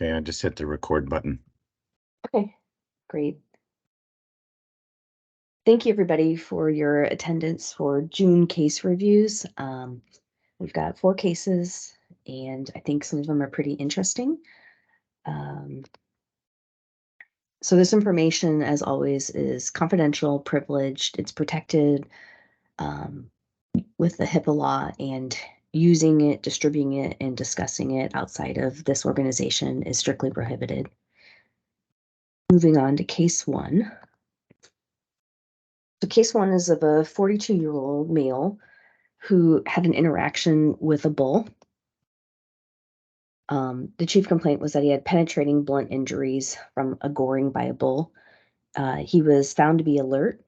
Okay, I just hit the record button. Okay, great. Thank you, everybody, for your attendance for June case reviews. We've got 4 cases, and I think some of them are pretty interesting. So this information, as always, is confidential, privileged, it's protected with the HIPAA law, and using it, distributing it, and discussing it outside of this organization is strictly prohibited. Moving on to case 1. So case 1 is of a 42-year-old male who had an interaction with a bull. The chief complaint was that he had penetrating blunt injuries from a goring by a bull. He was found to be alert.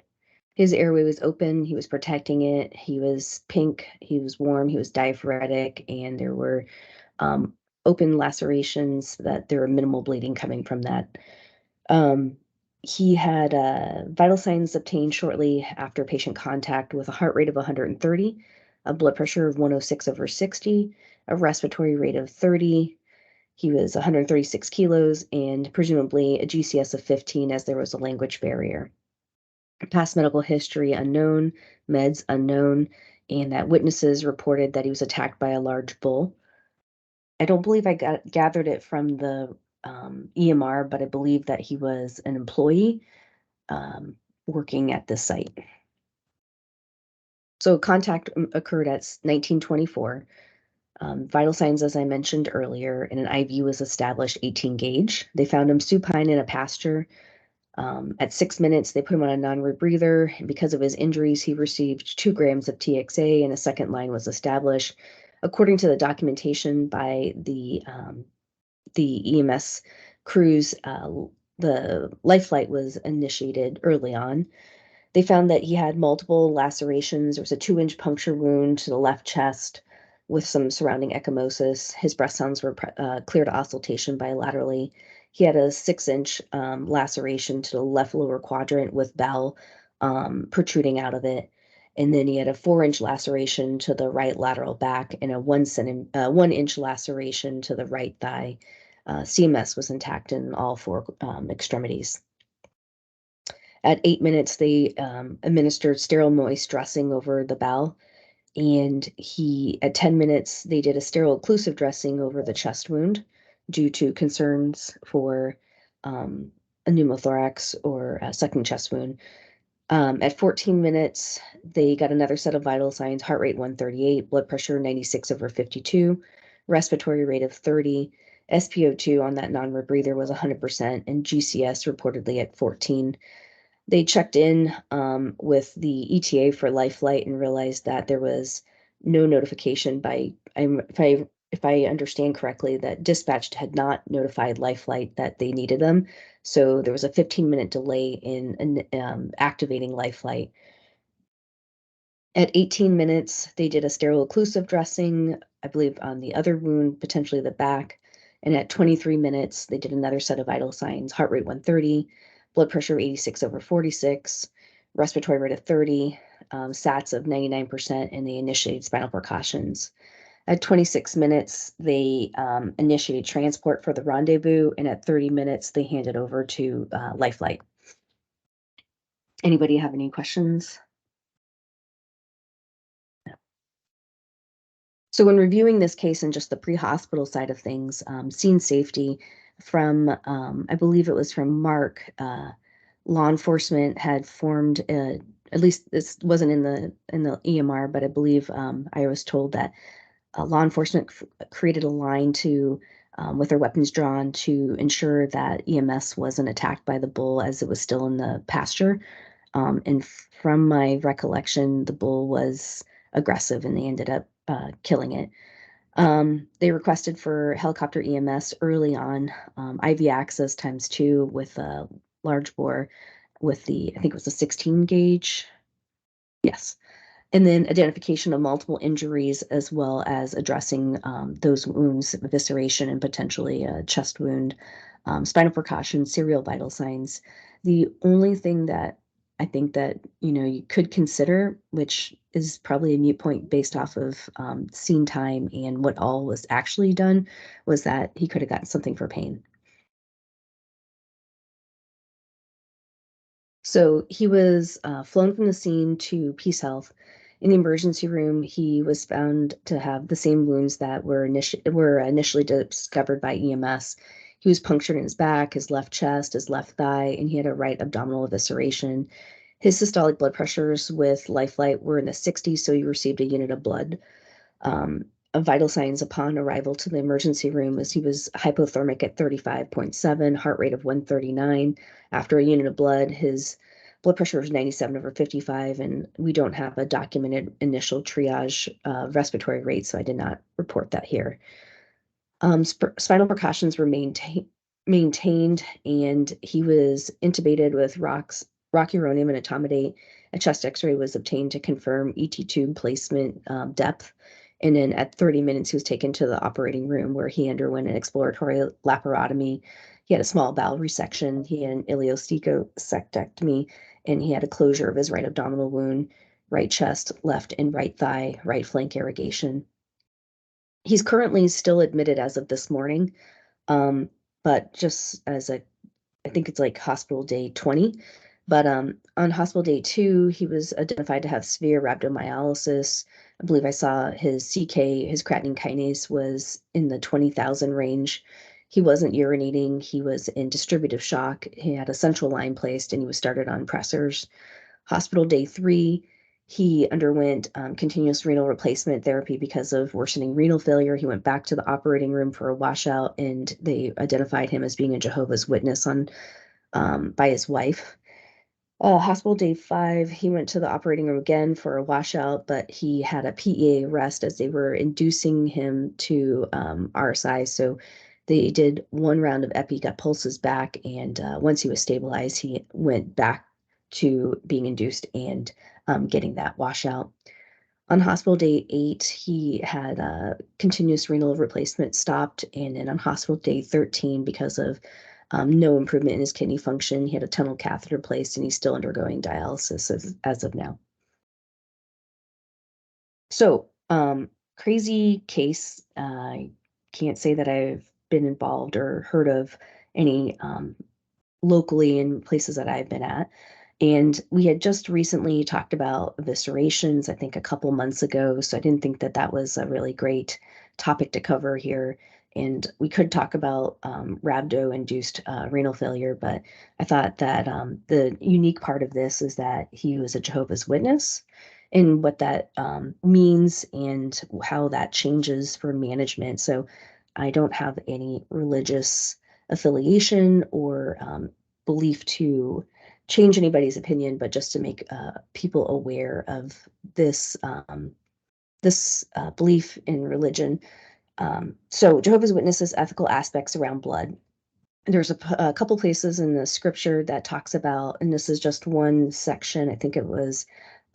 His airway was open. He was protecting it. He was pink. He was warm. He was diaphoretic, and there were open lacerations that there were minimal bleeding coming from that. He had vital signs obtained shortly after patient contact with a heart rate of 130, a blood pressure of 106/60, a respiratory rate of 30. He was 136 kilos and presumably a GCS of 15 as there was a language barrier. Past medical history unknown, meds unknown, and that witnesses reported that he was attacked by a large bull. I don't believe I gathered it from the EMR, but I believe that he was an employee working at this site. So contact occurred at 1924. Vital signs, as I mentioned earlier, and an IV was established 18 gauge. They found him supine in a pasture. At 6 minutes, they put him on a non-rebreather. And because of his injuries, he received 2 grams of TXA and a second line was established. According to the documentation by the EMS crews, the life flight was initiated early on. They found that he had multiple lacerations. There was a 2-inch puncture wound to the left chest with some surrounding ecchymosis. His breath sounds were clear to auscultation bilaterally. He had a 6-inch laceration to the left lower quadrant with bowel protruding out of it. And then he had a 4-inch laceration to the right lateral back and a 1-inch laceration to the right thigh. CMS was intact in all 4 extremities. At 8 minutes, they administered sterile moist dressing over the bowel. And at 10 minutes, they did a sterile occlusive dressing over the chest wound due to concerns for a pneumothorax or a sucking chest wound. At 14 minutes, they got another set of vital signs, heart rate 138, blood pressure 96/52, respiratory rate of 30, SpO2 on that non-rebreather was 100%, and GCS reportedly at 14. They checked in with the ETA for life flight and realized that there was no notification if I understand correctly, that dispatch had not notified life flight that they needed them. So there was a 15-minute delay in activating life flight. At 18 minutes, they did a sterile occlusive dressing, I believe on the other wound, potentially the back. And at 23 minutes, they did another set of vital signs, heart rate 130, blood pressure 86/46, respiratory rate of 30, SATs of 99%, and they initiated spinal precautions. At 26 minutes, they initiated transport for the rendezvous, and at 30 minutes, they handed over to life flight. Anybody have any questions? So when reviewing this case and just the pre-hospital side of things, scene safety from, I believe it was from Mark, law enforcement had formed, at least this wasn't in the EMR, but I believe I was told that law enforcement created a line to, with their weapons drawn to ensure that EMS wasn't attacked by the bull as it was still in the pasture. And from my recollection, the bull was aggressive and they ended up killing it. They requested for helicopter EMS early on, IV access ×2 with a large bore with I think it was a 16 gauge. Yes. And then identification of multiple injuries as well as addressing those wounds, evisceration and potentially a chest wound, spinal precaution, serial vital signs. The only thing that I think that, you could consider, which is probably a moot point based off of scene time and what all was actually done, was that he could have gotten something for pain. So he was flown from the scene to Peace Health. In the emergency room, he was found to have the same wounds that were initially discovered by EMS. He was punctured in his back, his left chest, his left thigh, and he had a right abdominal evisceration. His systolic blood pressures with life flight were in the 60s, so he received a unit of blood. Of vital signs upon arrival to the emergency room was he was hypothermic at 35.7, heart rate of 139. After a unit of blood, his blood pressure was 97/55, and we don't have a documented initial triage respiratory rate, so I did not report that here. Spinal precautions were maintained, and he was intubated with rocuronium and etomidate. A chest X-ray was obtained to confirm ET tube placement depth. And then at 30 minutes, he was taken to the operating room where he underwent an exploratory laparotomy. He had a small bowel resection. He had an ileosteatocystectomy, and he had a closure of his right abdominal wound, right chest, left and right thigh, right flank irrigation. He's currently still admitted as of this morning, but just as I think it's like hospital day 20. But on hospital day 2, he was identified to have severe rhabdomyolysis. I believe I saw his CK, his creatinine kinase was in the 20,000 range. He wasn't urinating. He was in distributive shock. He had a central line placed and he was started on pressors. Hospital day 3, he underwent continuous renal replacement therapy because of worsening renal failure. He went back to the operating room for a washout, and they identified him as being a Jehovah's Witness on by his wife. Hospital day 5, he went to the operating room again for a washout, but he had a PEA arrest as they were inducing him to RSI. So they did one round of epi, got pulses back, and once he was stabilized, he went back to being induced and getting that washout. On hospital day 8, he had continuous renal replacement stopped, and then on hospital day 13, because of no improvement in his kidney function, he had a tunnel catheter placed, and he's still undergoing dialysis as of now. So, crazy case. I can't say that I've been involved or heard of any locally in places that I've been at. And we had just recently talked about eviscerations, I think a couple months ago. So I didn't think that that was a really great topic to cover here. And we could talk about rhabdo-induced renal failure, but I thought that the unique part of this is that he was a Jehovah's Witness and what that means and how that changes for management. So I don't have any religious affiliation or belief to change anybody's opinion, but just to make people aware of this belief in religion. So Jehovah's Witnesses ethical aspects around blood. There's a couple places in the scripture that talks about, and this is just one section, I think it was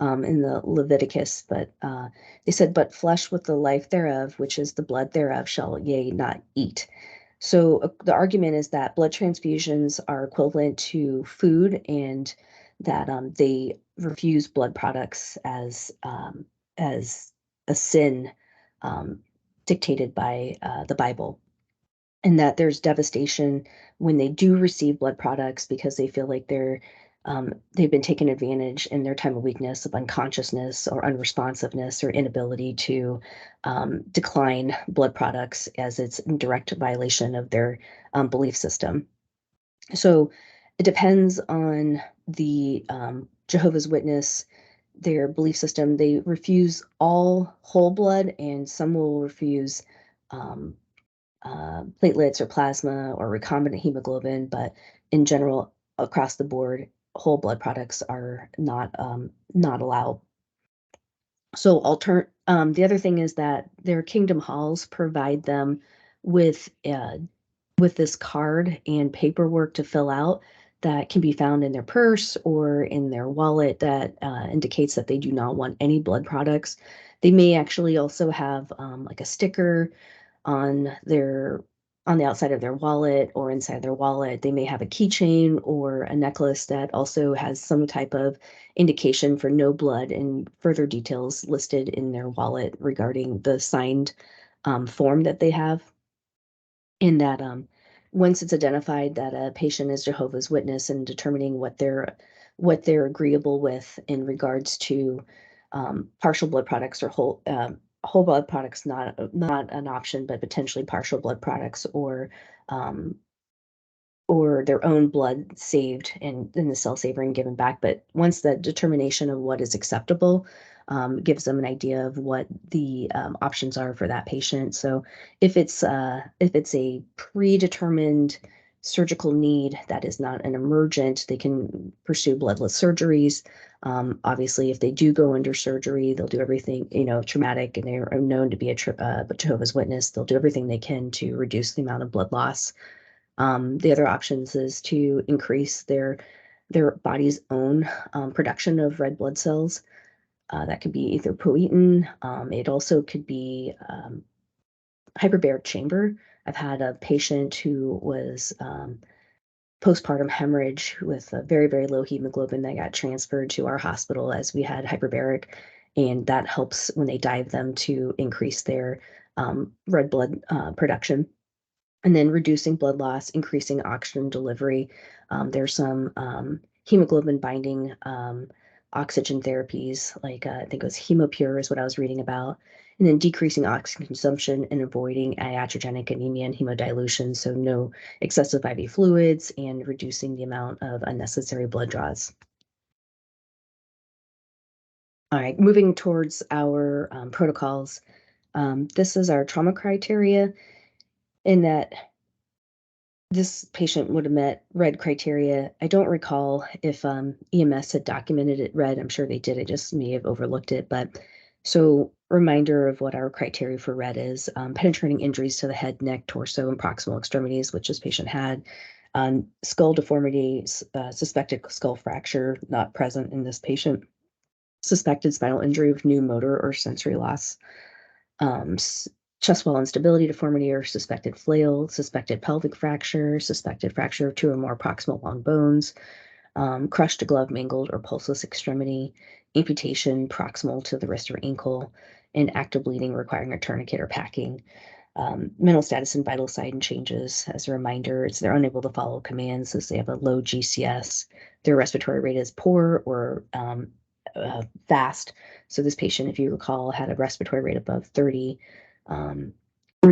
in the Leviticus, but they said, but flesh with the life thereof, which is the blood thereof, shall ye not eat. So the argument is that blood transfusions are equivalent to food, and that they refuse blood products as a sin um, dictated by the Bible, and that there's devastation when they do receive blood products because they feel like they've been taken advantage in their time of weakness, of unconsciousness or unresponsiveness or inability to decline blood products, as it's in direct violation of their belief system. So it depends on the Jehovah's Witness, their belief system. They refuse all whole blood, and some will refuse um, platelets or plasma or recombinant hemoglobin, but in general, across the board, whole blood products are not allowed. So the other thing is that their kingdom halls provide them with with this card and paperwork to fill out that can be found in their purse or in their wallet that indicates that they do not want any blood products. They may actually also have like a sticker on their on the outside of their wallet or inside their wallet. They may have a keychain or a necklace that also has some type of indication for no blood and further details listed in their wallet regarding the signed form that they have. In that once it's identified that a patient is Jehovah's Witness and determining what they're agreeable with in regards to partial blood products or whole blood products, not an option, but potentially partial blood products um, or their own blood saved and in the cell saver and given back. But once the determination of what is acceptable gives them an idea of what the options are for that patient. So if it's a predetermined surgical need that is not an emergent, they can pursue bloodless surgeries. Obviously, if they do go under surgery, they'll do everything, traumatic, and they are known to be a Jehovah's Witness. They'll do everything they can to reduce the amount of blood loss. The other options is to increase their body's own production of red blood cells. That could be erythropoietin. It also could be hyperbaric chamber. I've had a patient who was postpartum hemorrhage with a very, very low hemoglobin that got transferred to our hospital as we had hyperbaric, and that helps when they dive them to increase their red blood production. And then reducing blood loss, increasing oxygen delivery. There's some hemoglobin binding oxygen therapies, like I think it was Hemopure is what I was reading about. And then decreasing oxygen consumption and avoiding iatrogenic anemia and hemodilution, so no excessive IV fluids, and reducing the amount of unnecessary blood draws. All right, moving towards our protocols. This is our trauma criteria in that this patient would have met red criteria. I don't recall if EMS had documented it red. I'm sure they did. I just may have overlooked it. But so reminder of what our criteria for red is: penetrating injuries to the head, neck, torso, and proximal extremities, which this patient had. Skull deformity, suspected skull fracture, not present in this patient. Suspected spinal injury with new motor or sensory loss. um, chest wall instability, deformity, or suspected flail, suspected pelvic fracture, suspected fracture of two or more proximal long bones, crushed, glove, mangled, or pulseless extremity, amputation proximal to the wrist or ankle, and active bleeding requiring a tourniquet or packing. Mental status and vital sign changes. As a reminder, they're unable to follow commands as they have a low GCS. Their respiratory rate is poor or fast. So this patient, if you recall, had a respiratory rate above 30, room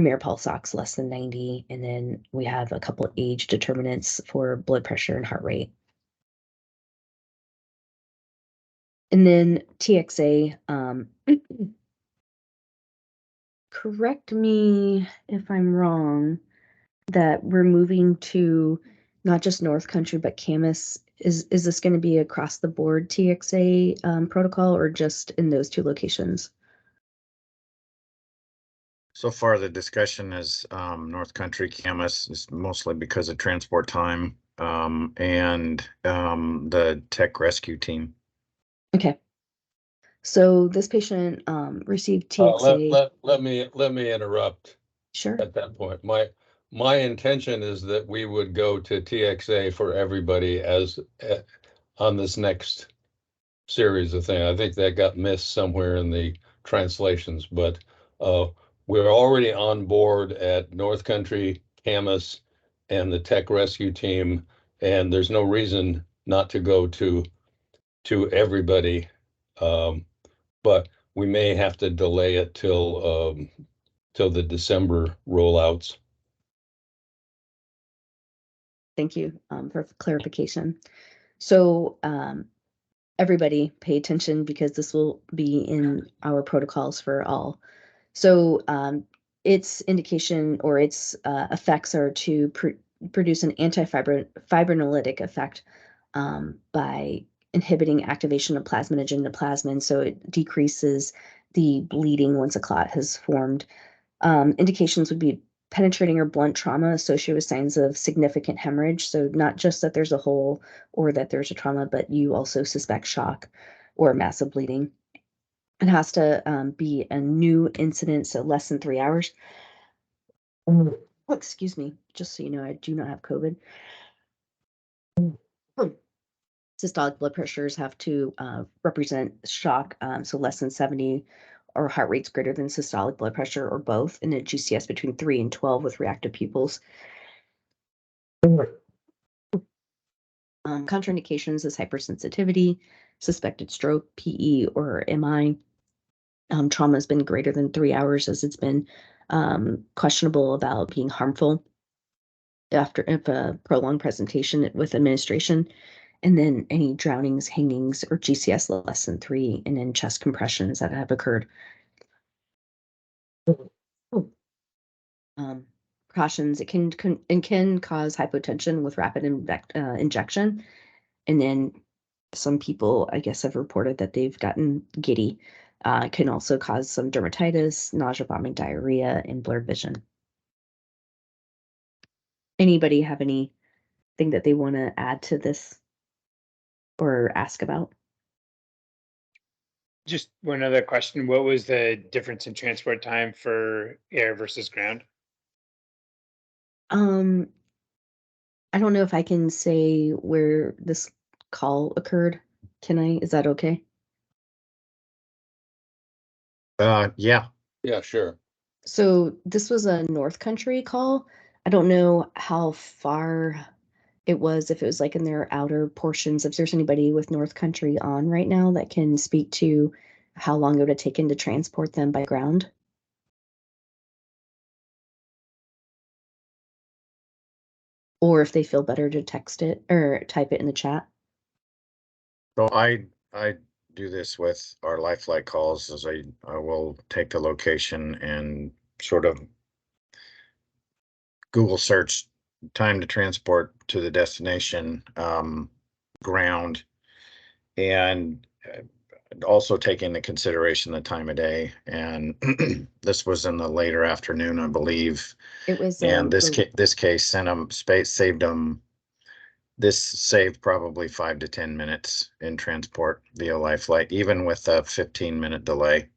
air pulse ox less than 90, and then we have a couple of age determinants for blood pressure and heart rate. And then TXA, correct me if I'm wrong, that we're moving to not just North Country, but Camas. Is this going to be across the board TXA protocol or just in those two locations? So far, the discussion is North Country Camas is mostly because of transport time and the tech rescue team. Okay. So this patient received TXA. Let me interrupt Sure. at that point. My intention is that we would go to TXA for everybody as on this next series of things. I think that got missed somewhere in the translations, but we're already on board at North Country, Camas, and the tech rescue team, and there's no reason not to go to everybody. But we may have to delay it till the December rollouts. Thank you for clarification. So everybody pay attention because this will be in our protocols for all. So its indication or its effects are to produce an antifibrinolytic effect by inhibiting activation of plasminogen to plasmin, so it decreases the bleeding once a clot has formed. Indications would be penetrating or blunt trauma associated with signs of significant hemorrhage. So not just that there's a hole or that there's a trauma, but you also suspect shock or massive bleeding. It has to be a new incident, so less than 3 hours. excuse me, just so you know, I do not have COVID. Systolic blood pressures have to represent shock, so less than 70, or heart rates greater than systolic blood pressure, or both, and a GCS between 3 and 12 with reactive pupils. Contraindications is hypersensitivity, suspected stroke, PE, or MI. Trauma has been greater than 3 hours, as it's been questionable about being harmful after if a prolonged presentation with administration. And then any drownings, hangings, or GCS less than 3, and then chest compressions that have occurred. Precautions, it can cause hypotension with rapid injection. And then some people, I guess, have reported that they've gotten giddy. It can also cause some dermatitis, nausea, vomiting, diarrhea, and blurred vision. Anybody have anything that they want to add to this or ask about? Just one other question. What was the difference in transport time for air versus ground? I don't know if I can say where this call occurred. Can I? Is that okay? Yeah. Yeah, sure. So this was a North Country call. I don't know how far it was, if it was like in their outer portions. If there's anybody with North Country on right now that can speak to how long it would have taken to transport them by ground. Or if they feel better to text it or type it in the chat. So I do this with our Lifelike calls, as I will take the location and sort of Google search time to transport to the destination, ground, and also take into consideration the time of day. And this was in the later afternoon, I believe. It was And this case saved them. This saved probably 5 to 10 minutes in transport via Lifelike, even with a 15-minute delay.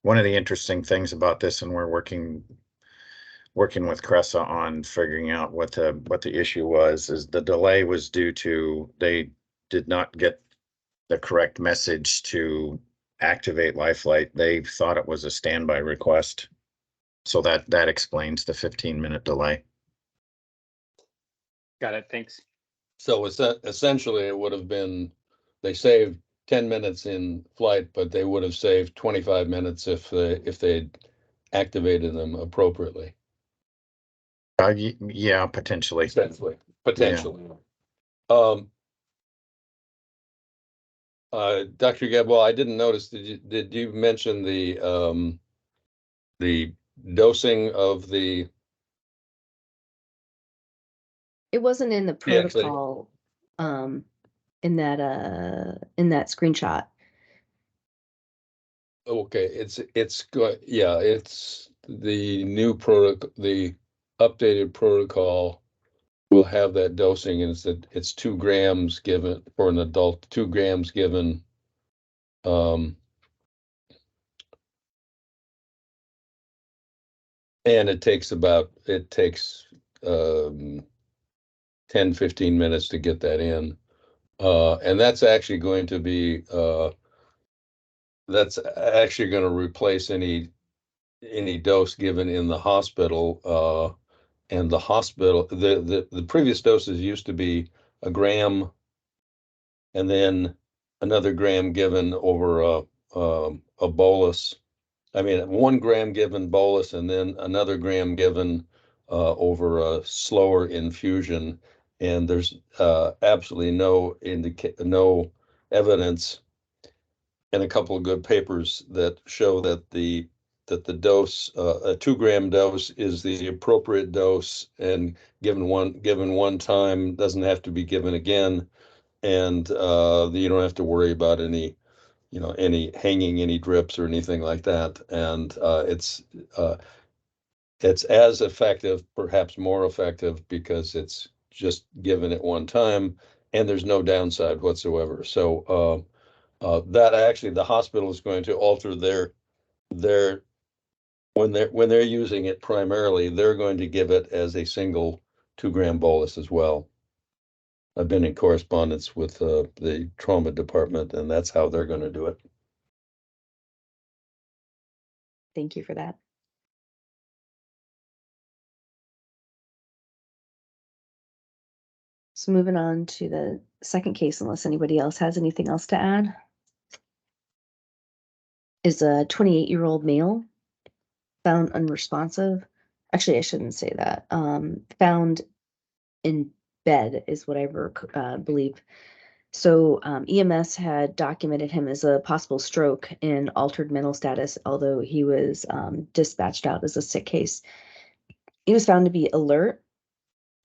One of the interesting things about this, and we're working with Cressa on figuring out what the issue was, is the delay was due to they did not get the correct message to activate Lifelike. They thought it was a standby request. So that explains the 15-minute delay. Got it. Thanks. So essentially, it would have been, they saved 10 minutes in flight, but they would have saved 25 minutes if they'd activated them appropriately. Yeah, potentially. Potentially. Dr. Gebel, I didn't notice, did you mention the dosing of the? It wasn't in the Yeah, actually. protocol, in that screenshot. Okay, it's good. Yeah, it's the new protocol, the updated protocol will have that dosing, and it's 2 grams given for an adult, 2 grams given. And it takes 10, 15 minutes to get that in. And that's actually going to be replace any dose given in the hospital. And the hospital, the previous doses used to be a gram and then another gram given over a bolus. I mean, 1 gram given bolus and then another gram given over a slower infusion. And there's absolutely no evidence, and a couple of good papers that show that the dose, a 2 gram dose, is the appropriate dose, and given one time, doesn't have to be given again, and you don't have to worry about any any drips or anything like that. And it's as effective, perhaps more effective, because it's just given at one time and there's no downside whatsoever. So that actually, the hospital is going to alter their when they're using it primarily, they're going to give it as a single 2-gram bolus as well. I've been in correspondence with the trauma department, and that's how they're going to do it. Thank you for that. So moving on to the second case, unless anybody else has anything else to add, is a 28-year-old male found unresponsive. Actually, I shouldn't say that. Found in bed is what I believe. So EMS had documented him as a possible stroke and altered mental status, although he was dispatched out as a sick case. He was found to be alert.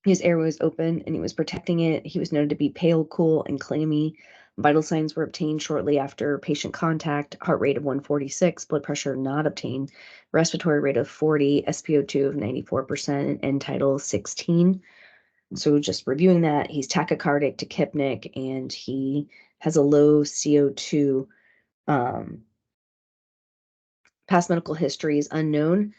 His airway was open and he was protecting it. He was noted to be pale, cool, and clammy. Vital signs were obtained shortly after patient contact, heart rate of 146, blood pressure not obtained, respiratory rate of 40, SpO2 of 94%, and end tidal 16. So just reviewing that, he's tachycardic, tachypnic, and he has a low CO2. Past medical history is unknown.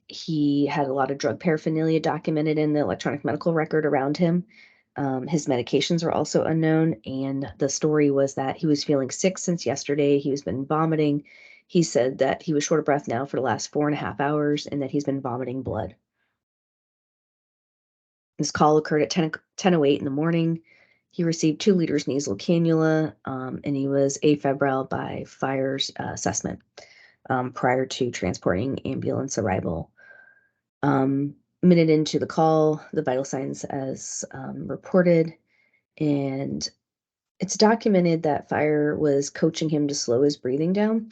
He had a lot of drug paraphernalia documented in the electronic medical record around him. His medications were also unknown, and the story was that he was feeling sick since yesterday. He's been vomiting. He said that he was short of breath now for the last 4.5 hours and that he's been vomiting blood. This call occurred at 10:08 in the morning. He received 2 liters nasal cannula, and he was afebrile by fire's assessment prior to transporting ambulance arrival. Minute into the call, the vital signs as reported, and it's documented that fire was coaching him to slow his breathing down.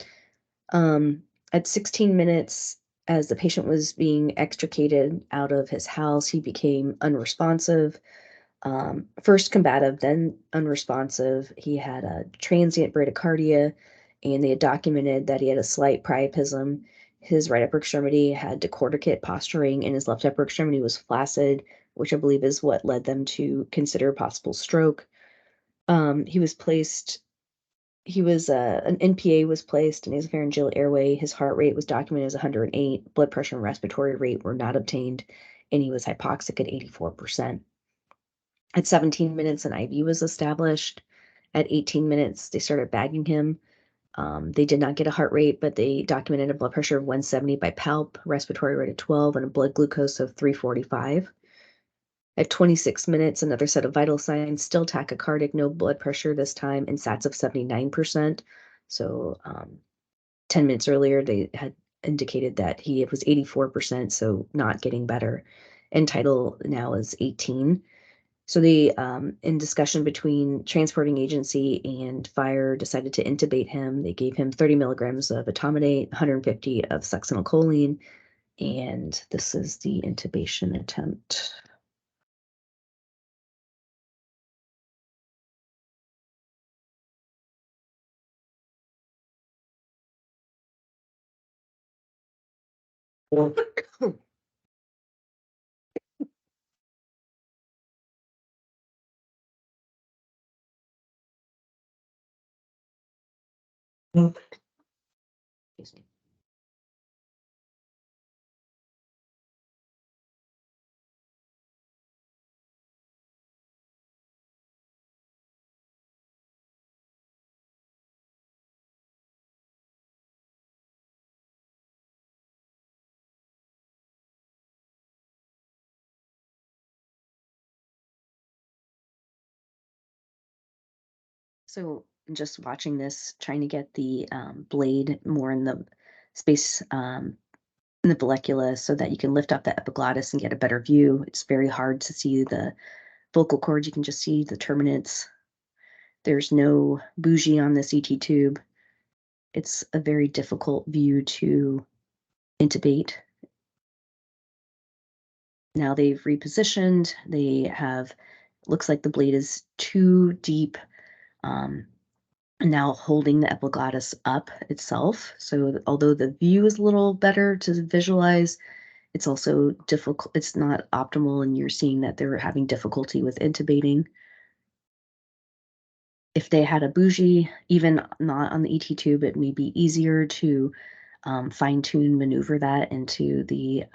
At 16 minutes, as the patient was being extricated out of his house, he became unresponsive. First combative, then unresponsive. He had a transient bradycardia, and they had documented that he had a slight priapism. His right upper extremity had decorticate posturing, and his left upper extremity was flaccid, which I believe is what led them to consider possible stroke. He was placed. An NPA was placed in nasopharyngeal airway. His heart rate was documented as 108. Blood pressure and respiratory rate were not obtained, and he was hypoxic at 84%. At 17 minutes, an IV was established. At 18 minutes, they started bagging him. They did not get a heart rate, but they documented a blood pressure of 170 by palp, respiratory rate of 12, and a blood glucose of 345. At 26 minutes, another set of vital signs, still tachycardic, no blood pressure this time, and SATs of 79%. So 10 minutes earlier, they had indicated that he was 84%, so not getting better. And tidal now is 18. So they, in discussion between transporting agency and fire, decided to intubate him. They gave him 30 milligrams of etomidate, 150 of succinylcholine, and this is the intubation attempt. Excuse me. So just watching this, trying to get the blade more in the space in the vallecula so that you can lift up the epiglottis and get a better view. It's very hard to see the vocal cords. You can just see the terminates. There's no bougie on this ET tube. It's a very difficult view to intubate. Now they've repositioned. They have, looks like the blade is too deep. Now holding the epiglottis up itself. So although the view is a little better to visualize, it's also difficult. It's not optimal, and you're seeing that they're having difficulty with intubating. If they had a bougie, even not on the ET tube, it may be easier to fine tune maneuver that into the,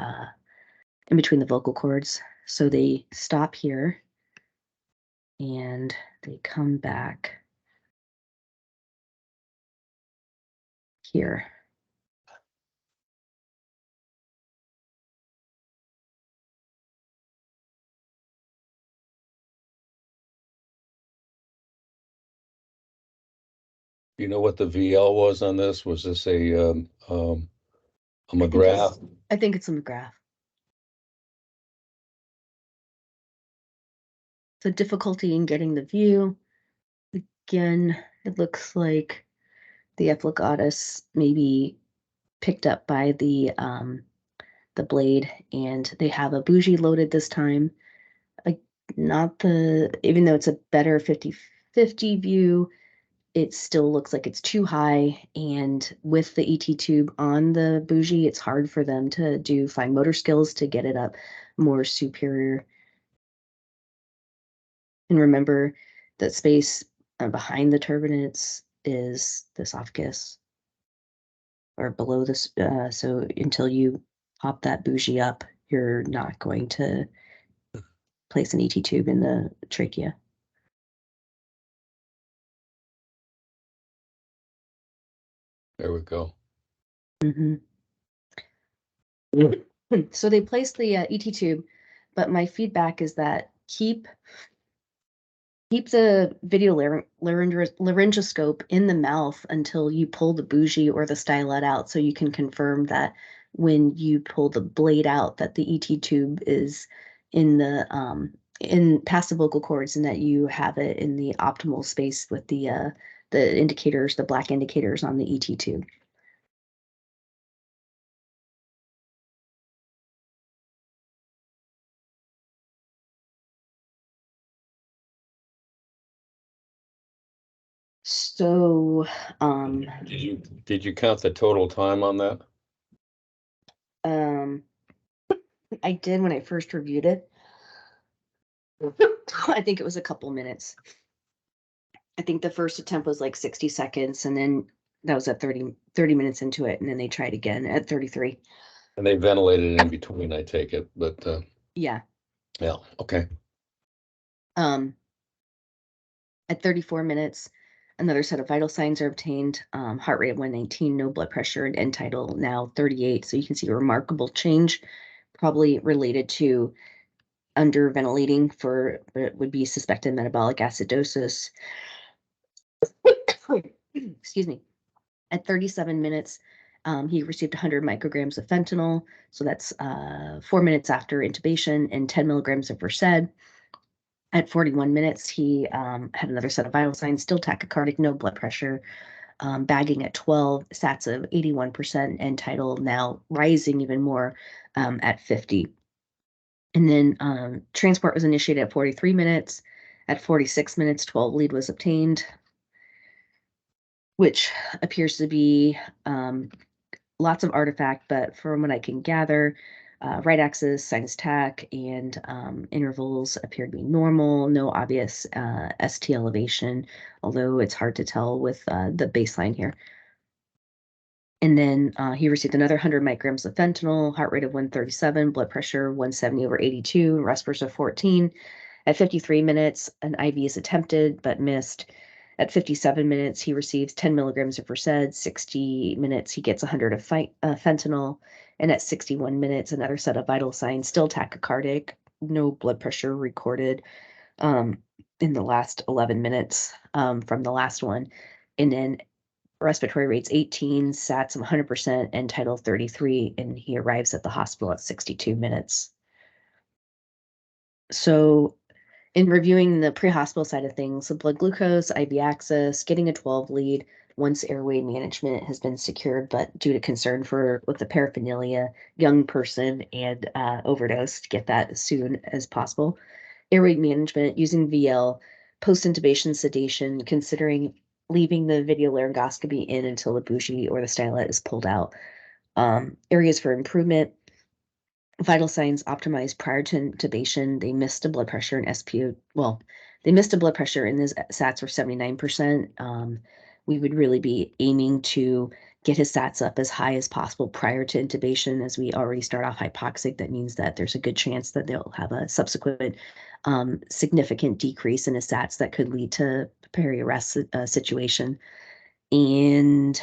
in between the vocal cords. So they stop here and they come back here. You know what the VL was on this? Was this a McGrath? I think it's a McGrath. So difficulty in getting the view. Again, it looks like the epiglottis maybe picked up by the blade, and they have a bougie loaded this time. Like, not the, even though it's a better 50-50 view, it still looks like it's too high, and with the ET tube on the bougie, it's hard for them to do fine motor skills to get it up more superior. And remember that space behind the turbinates is the esophagus, or below this, so until you pop that bougie up, you're not going to place an ET tube in the trachea. There we go. Mm-hmm. So they placed the ET tube, but my feedback is that keep the video laryngoscope in the mouth until you pull the bougie or the stylet out, so you can confirm that when you pull the blade out, that the ET tube is in the in past the vocal cords, and that you have it in the optimal space with the indicators, the black indicators on the ET tube. So, Did you count the total time on that? I did when I first reviewed it. I think it was a couple minutes. I think the first attempt was like 60 seconds, and then that was at 30 minutes into it, and then they tried again at 33. And they ventilated it in between, I take it, but Yeah. yeah, okay. At 34 minutes, another set of vital signs are obtained. Heart rate of 119, no blood pressure, and end tidal now 38. So you can see a remarkable change, probably related to underventilating for what would be suspected metabolic acidosis. Excuse me. At 37 minutes, he received 100 micrograms of fentanyl. So that's 4 minutes after intubation, and 10 milligrams of Versed. At 41 minutes, he had another set of vital signs, still tachycardic, no blood pressure, bagging at 12, SATs of 81%, end tidal now rising even more at 50. And then transport was initiated at 43 minutes. At 46 minutes, 12 lead was obtained, which appears to be lots of artifact, but from what I can gather, right axis, sinus tach, and intervals appear to be normal, no obvious ST elevation, although it's hard to tell with the baseline here. And then he received another 100 micrograms of fentanyl, heart rate of 137, blood pressure 170/82, respiratory of 14. At 53 minutes, an IV is attempted but missed. At 57 minutes, he receives 10 milligrams of Versed. 60 minutes, he gets 100 of fentanyl. And at 61 minutes, another set of vital signs, still tachycardic, no blood pressure recorded in the last 11 minutes from the last one. And then respiratory rates 18, SATs 100%, and tidal 33, and he arrives at the hospital at 62 minutes. So in reviewing the pre-hospital side of things, the blood glucose, IV access, getting a 12 lead once airway management has been secured, but due to concern with the paraphernalia, young person, and overdose, to get that as soon as possible. Airway management using VL, post-intubation sedation, considering leaving the video laryngoscopy in until the bougie or the stylet is pulled out. Areas for improvement: vital signs optimized prior to intubation. They missed a blood pressure and SPO. Well, they missed a blood pressure, and his SATs were 79%. We would really be aiming to get his SATs up as high as possible prior to intubation. As we already start off hypoxic, that means that there's a good chance that they'll have a subsequent significant decrease in his SATs that could lead to peri-arrest situation. And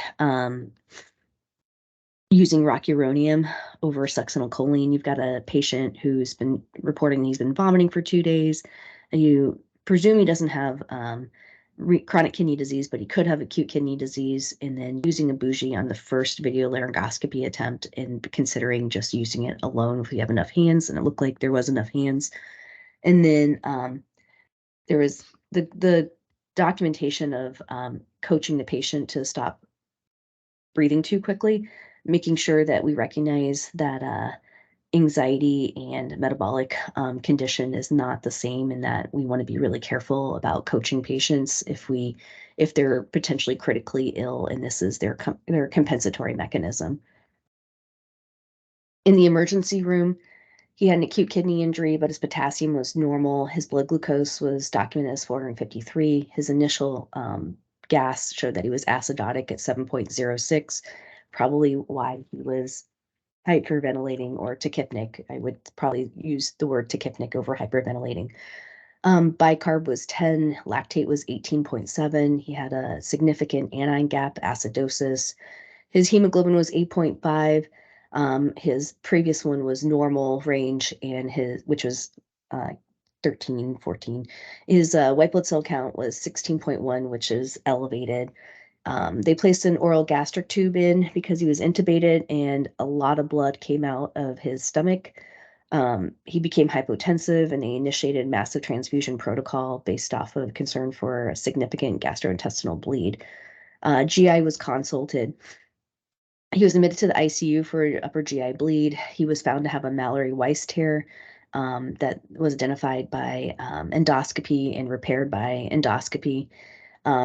using rocuronium over succinylcholine. You've got a patient who's been reporting he's been vomiting for 2 days, and you presume he doesn't have chronic kidney disease, but he could have acute kidney disease, and then using a bougie on the first video laryngoscopy attempt and considering just using it alone if we have enough hands, and it looked like there was enough hands. And then there was the documentation of coaching the patient to stop breathing too quickly, making sure that we recognize that anxiety and metabolic condition is not the same, and that we want to be really careful about coaching patients if they're potentially critically ill and this is their compensatory mechanism. In the emergency room, he had an acute kidney injury, but his potassium was normal. His blood glucose was documented as 453. His initial gas showed that he was acidotic at 7.06, probably why he was hyperventilating or tachypnic. I would probably use the word tachypnic over hyperventilating. Bicarb was 10, lactate was 18.7. He had a significant anion gap acidosis. His hemoglobin was 8.5. His previous one was normal range, and which was 13, 14. His white blood cell count was 16.1, which is elevated. They placed an oral gastric tube in because he was intubated and a lot of blood came out of his stomach. He became hypotensive, and they initiated massive transfusion protocol based off of concern for a significant gastrointestinal bleed. GI was consulted. He was admitted to the ICU for upper GI bleed. He was found to have a Mallory-Weiss tear that was identified by endoscopy and repaired by endoscopy.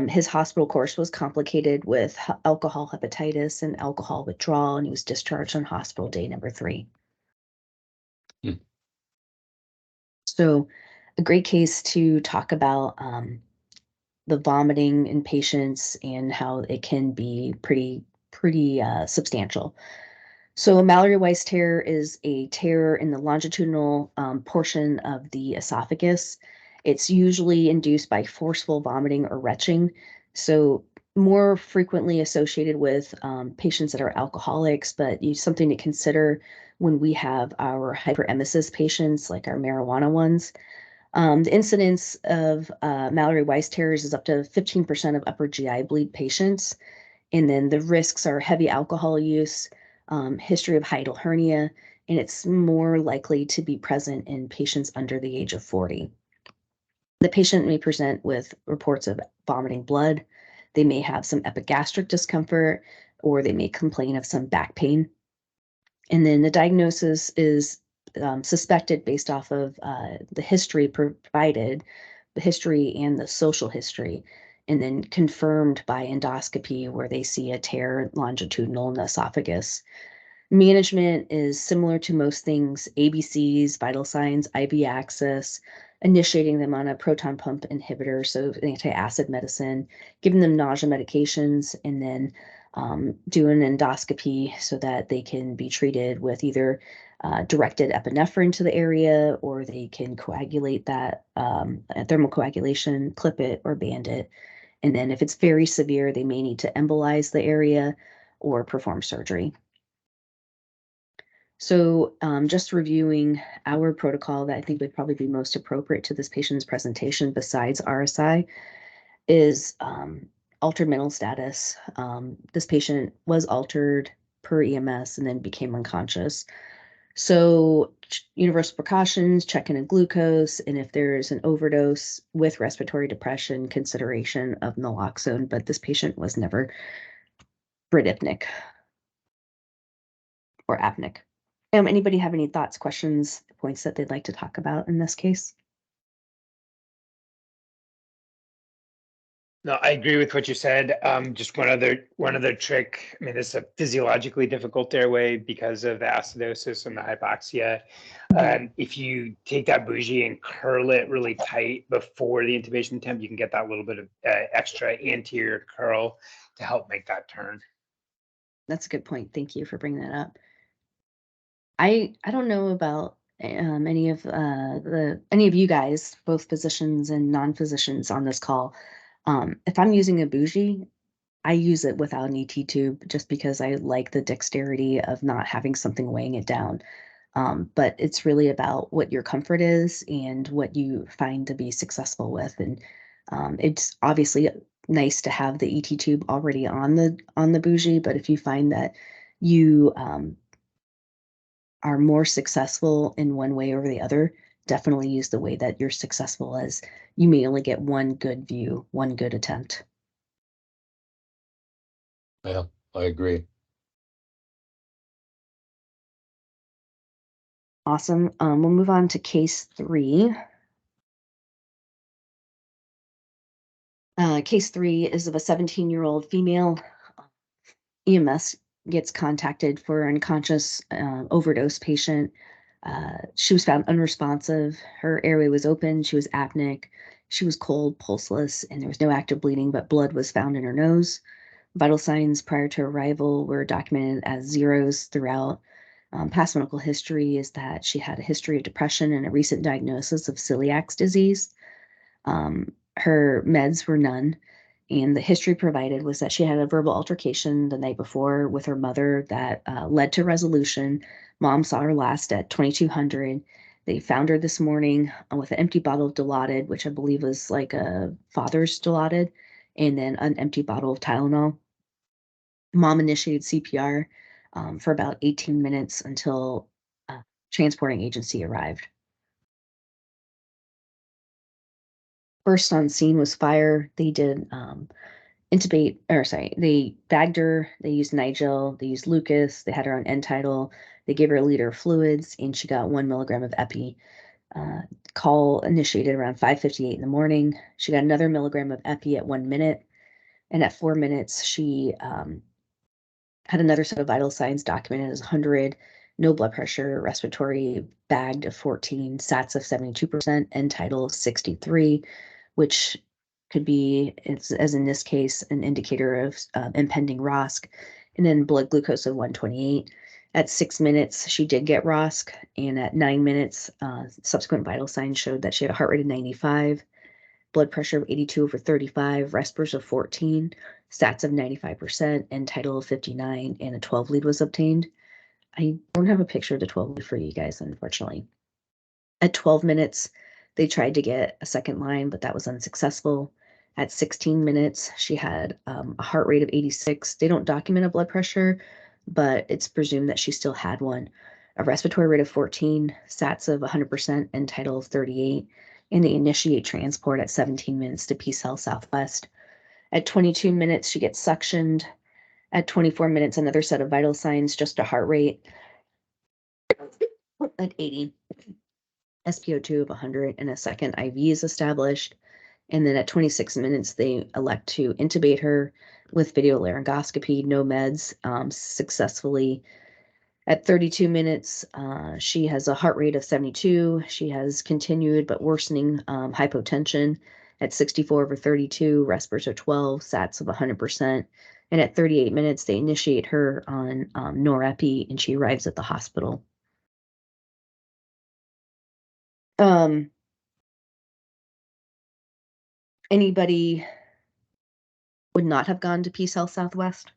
His hospital course was complicated with alcohol hepatitis and alcohol withdrawal, and he was discharged on hospital day number 3. So a great case to talk about the vomiting in patients and how it can be pretty substantial. So a Mallory-Weiss tear is a tear in the longitudinal portion of the esophagus. It's usually induced by forceful vomiting or retching. So more frequently associated with patients that are alcoholics, but something to consider when we have our hyperemesis patients, like our marijuana ones. The incidence of Mallory-Weiss tears is up to 15% of upper GI bleed patients. And then the risks are heavy alcohol use, history of hiatal hernia, and it's more likely to be present in patients under the age of 40. The patient may present with reports of vomiting blood. They may have some epigastric discomfort, or they may complain of some back pain. And then the diagnosis is suspected based off of the history provided, the history and the social history, and then confirmed by endoscopy where they see a tear longitudinal in the esophagus. Management is similar to most things: ABCs, vital signs, IV access, initiating them on a proton pump inhibitor, so anti-acid medicine, giving them nausea medications, and then do an endoscopy so that they can be treated with either directed epinephrine to the area, or they can coagulate that thermocoagulation, clip it or band it. And then if it's very severe, they may need to embolize the area or perform surgery. So just reviewing our protocol that I think would probably be most appropriate to this patient's presentation besides RSI is altered mental status. This patient was altered per EMS and then became unconscious. So universal precautions, checking a glucose, and if there's an overdose with respiratory depression, consideration of naloxone, but this patient was never bradypneic or apneic. Anybody have any thoughts, questions, points that they'd like to talk about in this case? No, I agree with what you said. Just one other trick. I mean, this is a physiologically difficult airway because of the acidosis and the hypoxia. If you take that bougie and curl it really tight before the intubation attempt, you can get that little bit of extra anterior curl to help make that turn. That's a good point. Thank you for bringing that up. I don't know about any of you guys, both physicians and non-physicians on this call. If I'm using a bougie, I use it without an ET tube just because I like the dexterity of not having something weighing it down. But it's really about what your comfort is and what you find to be successful with. And it's obviously nice to have the ET tube already on the bougie, but if you find that you are more successful in one way over the other, definitely use the way that you're successful, as you may only get one good view, one good attempt. Yeah, I agree. Awesome. We'll move on to case 3. Case 3 is of a 17-year-old female. EMS gets contacted for an unconscious overdose patient. She was found unresponsive. Her airway was open. She was apneic. She was cold, pulseless, and there was no active bleeding, but blood was found in her nose. Vital signs prior to arrival were documented as zeros throughout. Past medical history is that she had a history of depression and a recent diagnosis of celiac disease. Her meds were none. And the history provided was that she had a verbal altercation the night before with her mother that led to resolution. Mom saw her last at 2200. They found her this morning with an empty bottle of Dilaudid, which I believe was like a father's Dilaudid, and then an empty bottle of Tylenol. Mom initiated CPR for about 18 minutes until transporting agency arrived. First on scene was fire. They did they bagged her, they used Nigel, they used Lucas, they had her on N-Tidal, they gave her a liter of fluids, and she got 1 milligram of epi. Call initiated around 5:58 in the morning. She got another milligram of epi at 1 minute, and at 4 minutes, she had another set of vital signs documented as 100, no blood pressure, respiratory bagged of 14, SATs of 72%, N-Tidal of 63, which could be, as in this case, an indicator of impending ROSC, and then blood glucose of 128. At 6 minutes, she did get ROSC, and at 9 minutes, subsequent vital signs showed that she had a heart rate of 95, blood pressure of 82/35, respirs of 14, SATs of 95%, N-Tidal of 59, and a 12 lead was obtained. I don't have a picture of the 12 lead for you guys, unfortunately. At 12 minutes, they tried to get a second line, but that was unsuccessful. At 16 minutes, she had a heart rate of 86. They don't document a blood pressure, but it's presumed that she still had one. A respiratory rate of 14, SATs of 100%, N-Tidal of 38, and they initiate transport at 17 minutes to PCEP Southwest. At 22 minutes, she gets suctioned. At 24 minutes, another set of vital signs, just a heart rate at 80. SpO2 of 100, and a second IV is established. And then at 26 minutes, they elect to intubate her with video laryngoscopy, no meds, successfully. At 32 minutes, she has a heart rate of 72. She has continued but worsening hypotension. At 64/32, respirs of 12, SATs of 100%. And at 38 minutes, they initiate her on norepi, and she arrives at the hospital. Anybody would not have gone to PCEP Southwest?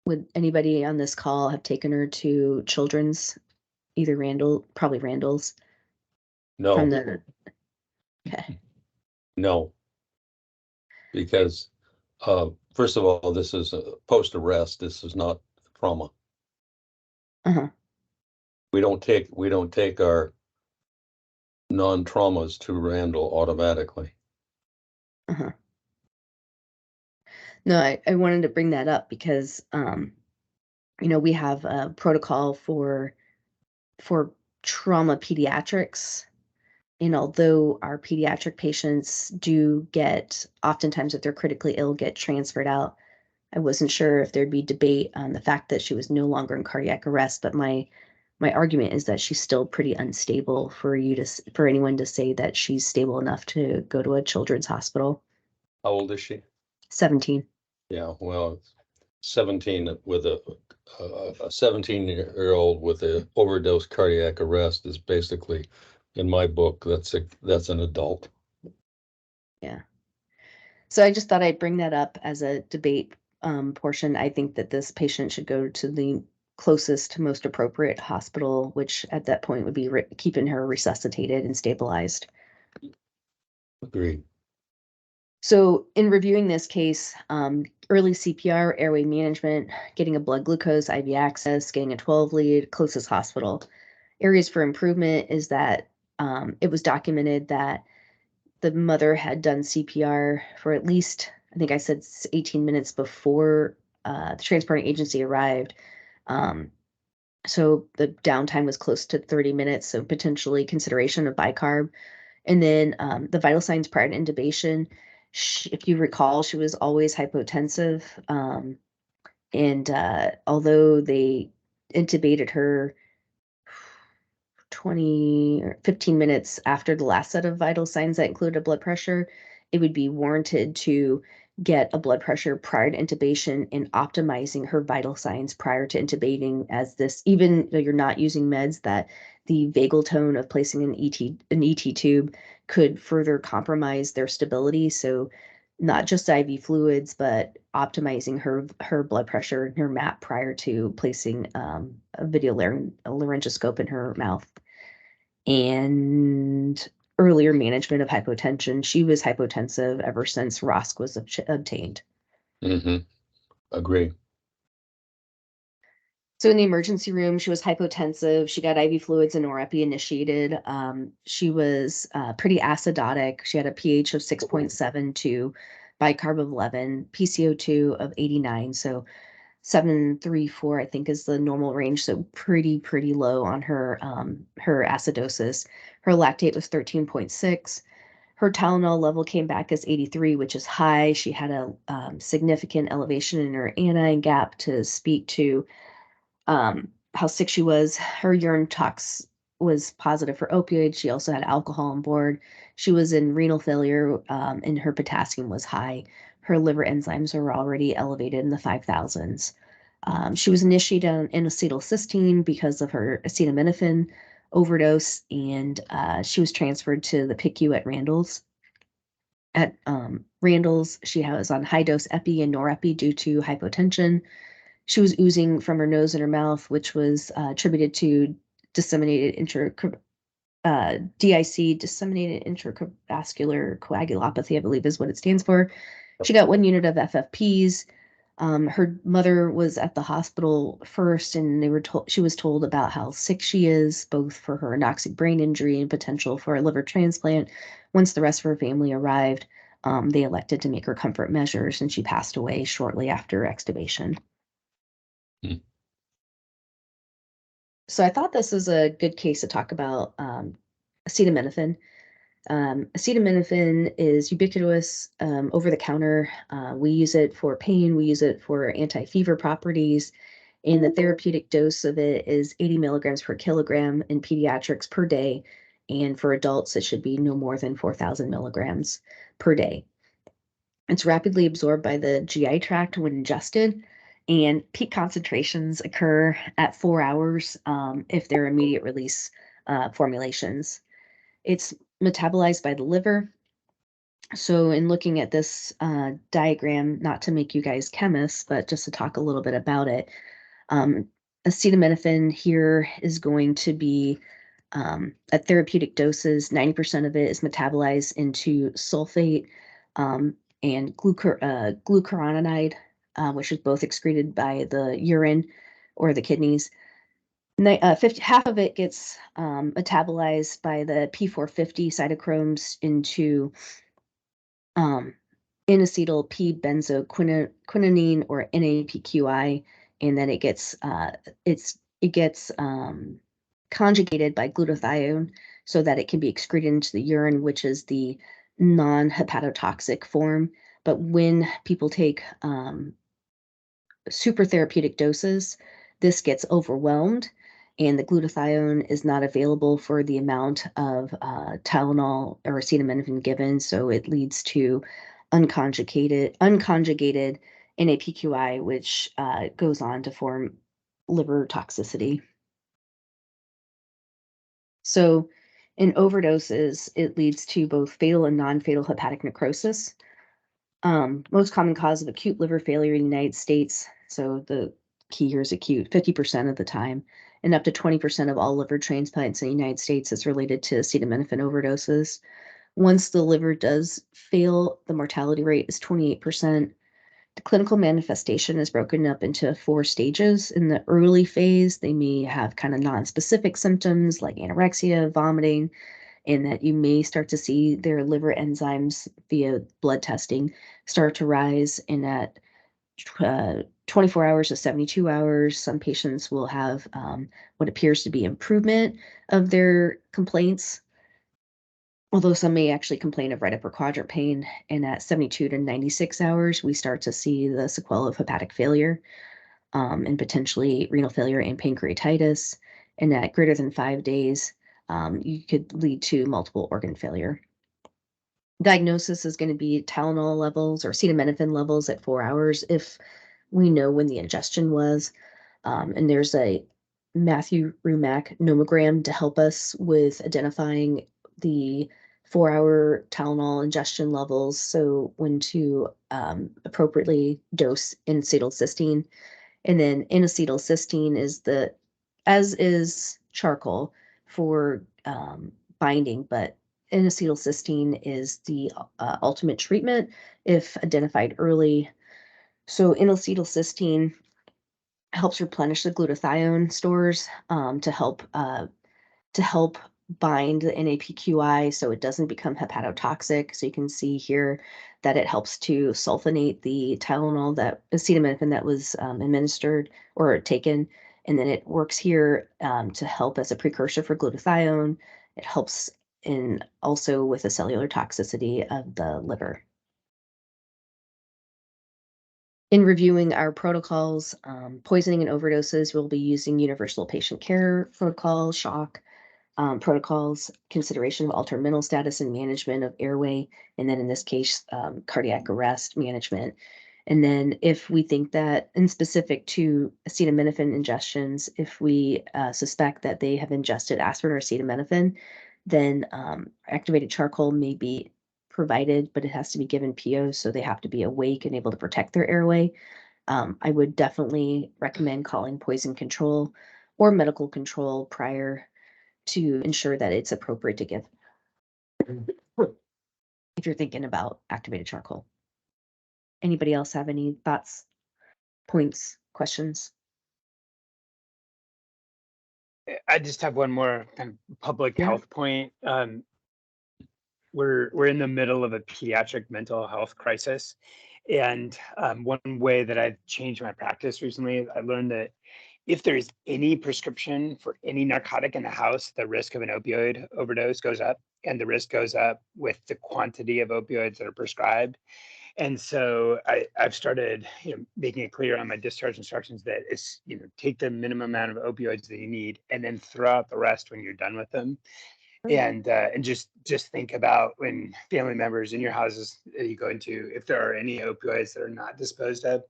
Would anybody on this call have taken her to Children's, either probably Randall's? From No, okay. no. Because, first of all, this is a post-arrest. This is not trauma. Uh-huh. We don't take our non-traumas to Randall automatically. Uh-huh. No, I wanted to bring that up because, we have a protocol for trauma pediatrics. And although our pediatric patients do oftentimes if they're critically ill, get transferred out, I wasn't sure if there'd be debate on the fact that she was no longer in cardiac arrest, but my argument is that she's still pretty unstable for anyone to say that she's stable enough to go to a children's hospital. How old is she? 17. Yeah, well, 17 with a 17-year-old with a overdose cardiac arrest is basically, in my book, that's an adult. Yeah. So I just thought I'd bring that up as a debate portion. I think that this patient should go to the closest, most appropriate hospital, which at that point would be keeping her resuscitated and stabilized. Agreed. So in reviewing this case, early CPR, airway management, getting a blood glucose, IV access, getting a 12 lead, closest hospital. Areas for improvement is that it was documented that the mother had done CPR for at least, I think I said 18 minutes before the transporting agency arrived. So the downtime was close to 30 minutes, so potentially consideration of bicarb. And then the vital signs prior to intubation, if you recall, she was always hypotensive. And although they intubated her 20 or 15 minutes after the last set of vital signs that included blood pressure, it would be warranted to get a blood pressure prior to intubation and optimizing her vital signs prior to intubating, as this, even though you're not using meds, that the vagal tone of placing an ET tube could further compromise their stability. So not just IV fluids, but optimizing her blood pressure and her MAP prior to placing a laryngoscope in her mouth. And earlier management of hypotension. She was hypotensive ever since ROSC was obtained. Mm-hmm. Agree. So in the emergency room, she was hypotensive. She got IV fluids and norepi initiated. She was pretty acidotic. She had a pH of 6.72, bicarb of 11, PCO2 of 89. So 734, I think, is the normal range. So pretty low on her her acidosis. Her lactate was 13.6. Her Tylenol level came back as 83, which is high. She had a significant elevation in her anion gap to speak to how sick she was. Her urine tox was positive for opioids. She also had alcohol on board. She was in renal failure, and her potassium was high. Her liver enzymes were already elevated in the 5,000s. She was initiated on N-acetylcysteine because of her acetaminophen overdose, and she was transferred to the PICU at Randall's. At Randall's, she was on high-dose epi and norepi due to hypotension. She was oozing from her nose and her mouth, which was attributed to disseminated DIC, disseminated intravascular coagulopathy, I believe is what it stands for. She got 1 unit of FFPs. Her mother was at the hospital first, and she was told about how sick she is, both for her anoxic brain injury and potential for a liver transplant. Once the rest of her family arrived, they elected to make her comfort measures, and she passed away shortly after extubation. So I thought this was a good case to talk about acetaminophen. Acetaminophen is ubiquitous, over the counter. We use it for pain. We use it for anti-fever properties. And the therapeutic dose of it is 80 milligrams per kilogram in pediatrics per day. And for adults, it should be no more than 4,000 milligrams per day. It's rapidly absorbed by the GI tract when ingested, and peak concentrations occur at 4 hours if they're immediate release formulations. It's metabolized by the liver. So in looking at this diagram, not to make you guys chemists, but just to talk a little bit about it, acetaminophen here is going to be at therapeutic doses. 90% of it is metabolized into sulfate and glucuronide, which is both excreted by the urine or the kidneys. Half of it gets metabolized by the P450 cytochromes into N-acetyl P-benzoquinone or NAPQI, and then it gets conjugated by glutathione so that it can be excreted into the urine, which is the non-hepatotoxic form. But when people take super therapeutic doses, this gets overwhelmed, and the glutathione is not available for the amount of Tylenol or acetaminophen given, so it leads to unconjugated NAPQI, which goes on to form liver toxicity. So in overdoses, it leads to both fatal and non-fatal hepatic necrosis. Most common cause of acute liver failure in the United States, so the key here is acute, 50% of the time, and up to 20% of all liver transplants in the United States is related to acetaminophen overdoses. Once the liver does fail, the mortality rate is 28%. The clinical manifestation is broken up into 4 stages. In the early phase, they may have kind of non-specific symptoms like anorexia, vomiting, and that you may start to see their liver enzymes via blood testing start to rise. And at 24 hours to 72 hours, some patients will have what appears to be improvement of their complaints, although some may actually complain of right upper quadrant pain. And at 72 to 96 hours, we start to see the sequelae of hepatic failure and potentially renal failure and pancreatitis. And at greater than 5 days, you could lead to multiple organ failure. Diagnosis is going to be Tylenol levels or acetaminophen levels at 4 hours if we know when the ingestion was. And there's a Matthew Rumack nomogram to help us with identifying the 4-hour Tylenol ingestion levels, so when to appropriately dose N-acetylcysteine. And then N-acetylcysteine is as is charcoal for binding, but N-acetylcysteine is the ultimate treatment if identified early. So N-acetylcysteine helps replenish the glutathione stores to help bind the NAPQI so it doesn't become hepatotoxic. So you can see here that it helps to sulfonate the Tylenol, that acetaminophen that was administered or taken, and then it works here to help as a precursor for glutathione. It helps in also with the cellular toxicity of the liver. In reviewing our protocols, poisoning and overdoses, we'll be using universal patient care protocol, shock protocols, consideration of altered mental status and management of airway, and then in this case, cardiac arrest management. And then if we think that, in specific to acetaminophen ingestions, if we suspect that they have ingested aspirin or acetaminophen, then activated charcoal may be provided, but it has to be given PO, so they have to be awake and able to protect their airway. I would definitely recommend calling poison control or medical control prior to ensure that it's appropriate to give if you're thinking about activated charcoal. Anybody else have any thoughts, points, questions? I just have one more kind of public health point. We're in the middle of a pediatric mental health crisis. And one way that I've changed my practice recently, I learned that if there's any prescription for any narcotic in the house, the risk of an opioid overdose goes up, and the risk goes up with the quantity of opioids that are prescribed. And so I've started, making it clear on my discharge instructions that it's, take the minimum amount of opioids that you need, and then throw out the rest when you're done with them. And just think about when family members in your houses that you go into, if there are any opioids that are not disposed of,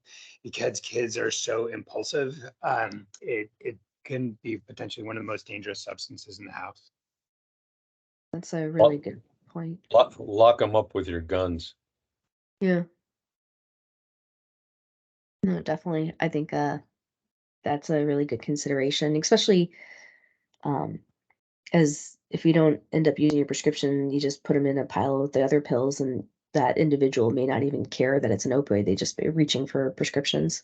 because kids are so impulsive, it can be potentially one of the most dangerous substances in the house. That's a really good point. Lock them up with your guns. Yeah. No, definitely. I think that's a really good consideration, especially as if you don't end up using your prescription, you just put them in a pile with the other pills, and that individual may not even care that it's an opioid. They just be reaching for prescriptions.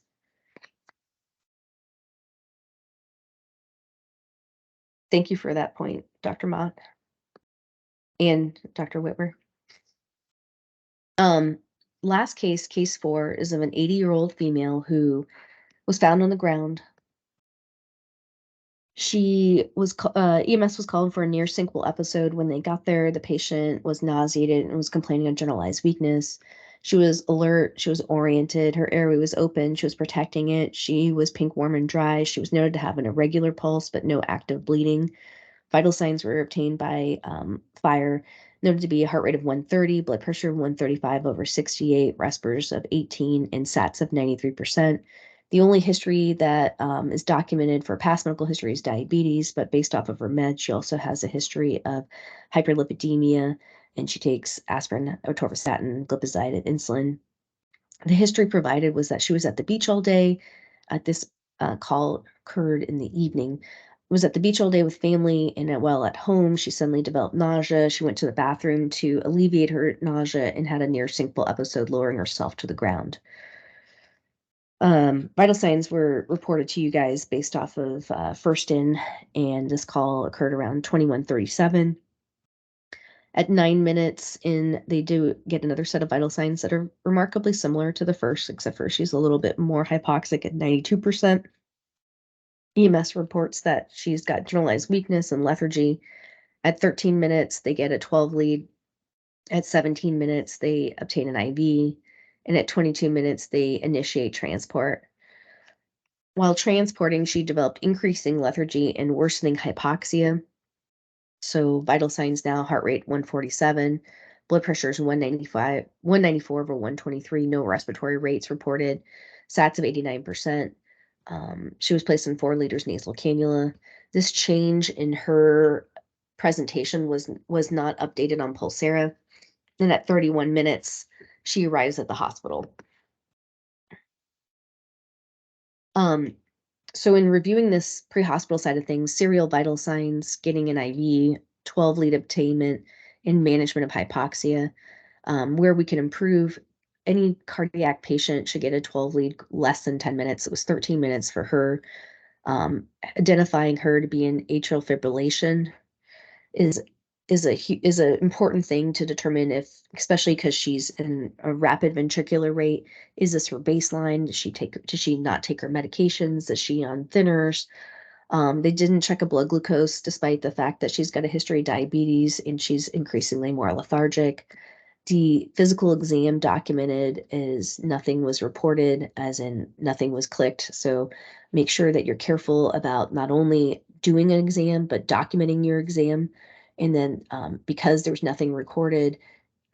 Thank you for that point, Dr. Mott and Dr. Whitmer. Last case 4, is of an 80-year-old female who was found on the ground. She was EMS was called for a near syncopal episode. When they got there, the patient was nauseated and was complaining of generalized weakness. She was alert. She was oriented. Her airway was open. She was protecting it. She was pink, warm, and dry. She was noted to have an irregular pulse, but no active bleeding. Vital signs were obtained by FHIR, noted to be a heart rate of 130, blood pressure of 135/68, respirators of 18, and SATs of 93%. The only history that is documented for past medical history is diabetes, but based off of her meds, she also has a history of hyperlipidemia, and she takes aspirin, atorvastatin, glipizide, and insulin. The history provided was that she was at the beach all day. This call occurred in the evening. Was at the beach all day with family, and while at home, she suddenly developed nausea. She went to the bathroom to alleviate her nausea and had a near syncopal episode, lowering herself to the ground. Vital signs were reported to you guys based off of first in, and this call occurred around 21:37. At 9 minutes in, they do get another set of vital signs that are remarkably similar to the first, except for she's a little bit more hypoxic at 92%. EMS reports that she's got generalized weakness and lethargy. At 13 minutes, they get a 12 lead. At 17 minutes, they obtain an IV. And at 22 minutes, they initiate transport. While transporting, she developed increasing lethargy and worsening hypoxia. So vital signs now, heart rate 147, blood pressure is 194/123, no respiratory rates reported, SATs of 89%. She was placed in 4 liters nasal cannula. This change in her presentation was not updated on Pulsera. And at 31 minutes, she arrives at the hospital. So in reviewing this pre-hospital side of things, serial vital signs, getting an IV, 12 lead obtainment, and management of hypoxia, where we can improve, any cardiac patient should get a 12 lead less than 10 minutes. It was 13 minutes for her. Identifying her to be in atrial fibrillation is a important thing to determine, if, especially because she's in a rapid ventricular rate, is this her baseline? Does she not take her medications? Is she on thinners? They didn't check a blood glucose despite the fact that she's got a history of diabetes and she's increasingly more lethargic. The physical exam documented is nothing was reported, as in nothing was clicked. So make sure that you're careful about not only doing an exam, but documenting your exam. And then because there's nothing recorded,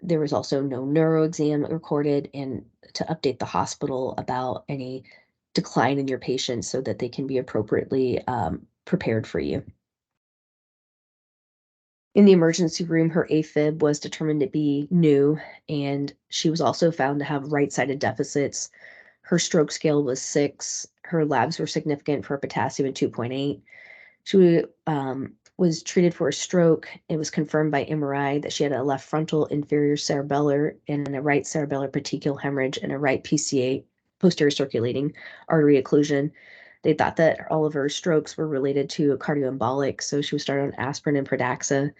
there was also no neuro exam recorded, and to update the hospital about any decline in your patient so that they can be appropriately prepared for you. In the emergency room, her AFib was determined to be new, and she was also found to have right-sided deficits. Her stroke scale was 6. Her labs were significant for potassium at 2.8. She was treated for a stroke. It was confirmed by MRI that she had a left frontal inferior cerebellar and a right cerebellar petechial hemorrhage and a right PCA, posterior circulating artery occlusion. They thought that all of her strokes were related to a cardioembolic, so she was started on aspirin and Pradaxa.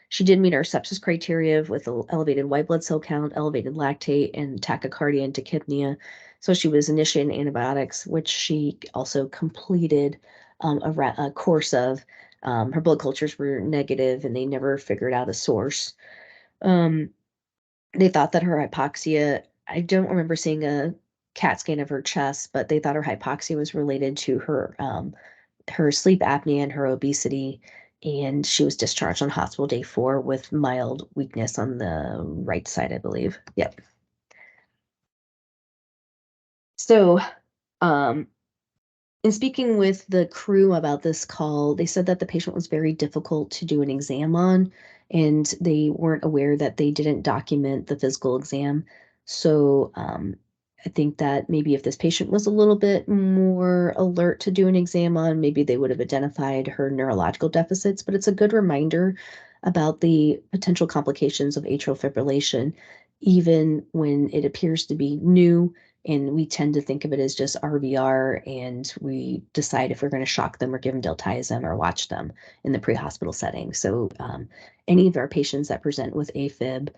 She did meet our sepsis criteria with elevated white blood cell count, elevated lactate, and tachycardia and tachypnea. So she was initiated antibiotics, which she also completed a course of. Her blood cultures were negative, and they never figured out a source. They thought that her hypoxia, I don't remember seeing a CAT scan of her chest, but they thought her hypoxia was related to her sleep apnea and her obesity, and she was discharged on hospital day 4 with mild weakness on the right side, I believe. Yep. So, in speaking with the crew about this call, they said that the patient was very difficult to do an exam on, and they weren't aware that they didn't document the physical exam. So I think that maybe if this patient was a little bit more alert to do an exam on, maybe they would have identified her neurological deficits. But it's a good reminder about the potential complications of atrial fibrillation, even when it appears to be new. And we tend to think of it as just RVR, and we decide if we're going to shock them or give them diltiazem or watch them in the pre-hospital setting. So any of our patients that present with AFib,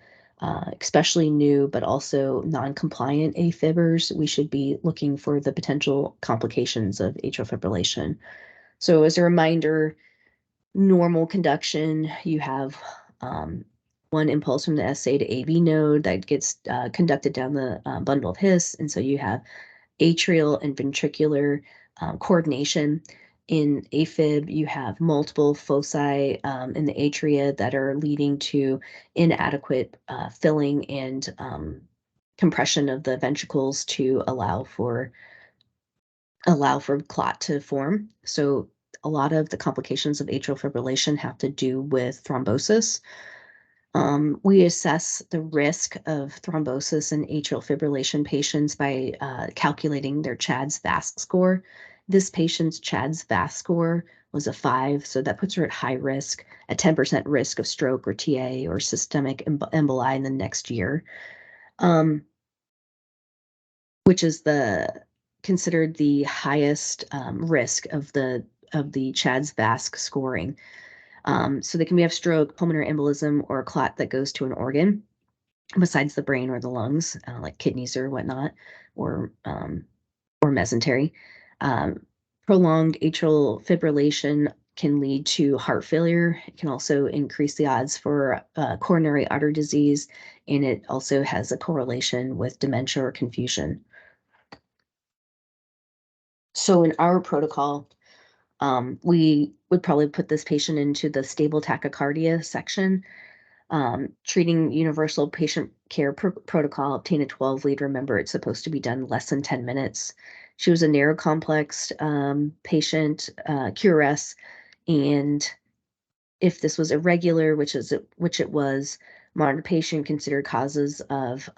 especially new, but also non-compliant AFibers, we should be looking for the potential complications of atrial fibrillation. So as a reminder, normal conduction, you have one impulse from the SA to AV node that gets conducted down the bundle of His. And so you have atrial and ventricular coordination. In AFib, you have multiple foci in the atria that are leading to inadequate filling and compression of the ventricles to allow for clot to form. So a lot of the complications of atrial fibrillation have to do with thrombosis. We assess the risk of thrombosis in atrial fibrillation patients by calculating their CHADS-VASc score. This patient's CHADS-VASc score was a 5, so that puts her at high risk, a 10% risk of stroke or TA or systemic emboli in the next year, which is considered the highest risk of the CHADS-VASc scoring. So they can have stroke, pulmonary embolism, or a clot that goes to an organ besides the brain or the lungs, like kidneys or whatnot, or mesentery. Prolonged atrial fibrillation can lead to heart failure. It can also increase the odds for coronary artery disease, and it also has a correlation with dementia or confusion. So in our protocol, we would probably put this patient into the stable tachycardia section. Treating universal patient care protocol, obtain a 12 lead. Remember, it's supposed to be done less than 10 minutes. She was a narrow complex patient, QRS, and if this was irregular, which it was, monitor patient, considered causes of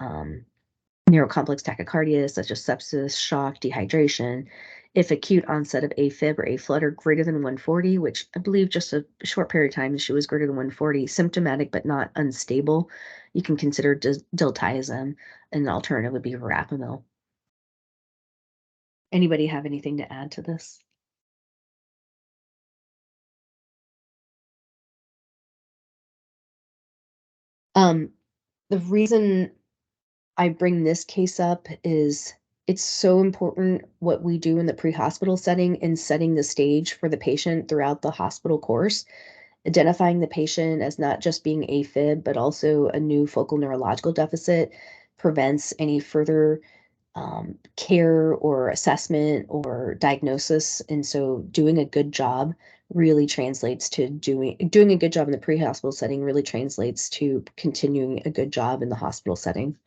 narrow complex tachycardia, such as sepsis, shock, dehydration. If acute onset of AFib or A-flutter greater than 140, which I believe just a short period of time she was greater than 140, symptomatic but not unstable, you can consider diltiazem, and an alternative would be verapamil. Anybody have anything to add to this? The reason I bring this case up is it's so important what we do in the pre-hospital setting in setting the stage for the patient throughout the hospital course, identifying the patient as not just being AFib, but also a new focal neurological deficit prevents any further care or assessment or diagnosis. And so doing a good job really translates to doing a good job in the pre-hospital setting really translates to continuing a good job in the hospital setting.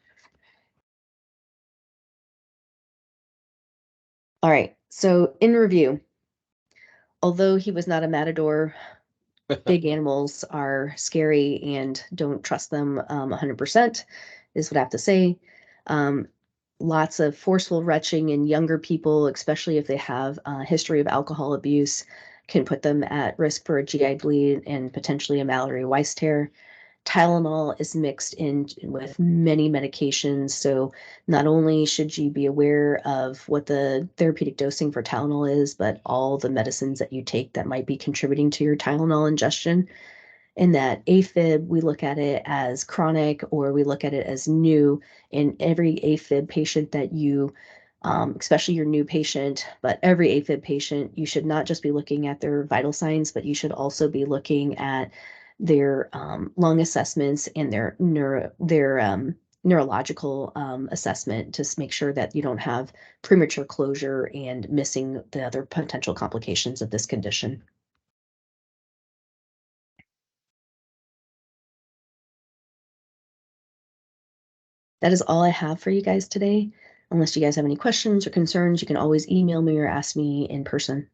All right, so in review, although he was not a matador, big animals are scary and don't trust them 100%, is what I have to say. Lots of forceful retching in younger people, especially if they have a history of alcohol abuse, can put them at risk for a GI bleed and potentially a Mallory-Weiss tear. Tylenol is mixed in with many medications, so not only should you be aware of what the therapeutic dosing for Tylenol is, but all the medicines that you take that might be contributing to your Tylenol ingestion. In that AFib, we look at it as chronic or we look at it as new. In every AFib patient that you, especially your new patient, but every AFib patient, you should not just be looking at their vital signs, but you should also be looking at their lung assessments and their neurological assessment to make sure that you don't have premature closure and missing the other potential complications of this condition. That is all I have for you guys today. Unless you guys have any questions or concerns, you can always email me or ask me in person.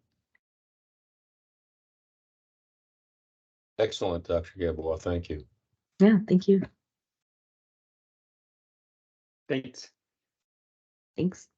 Excellent, Dr. Gabel. Thank you. Yeah, thank you. Thanks. Thanks.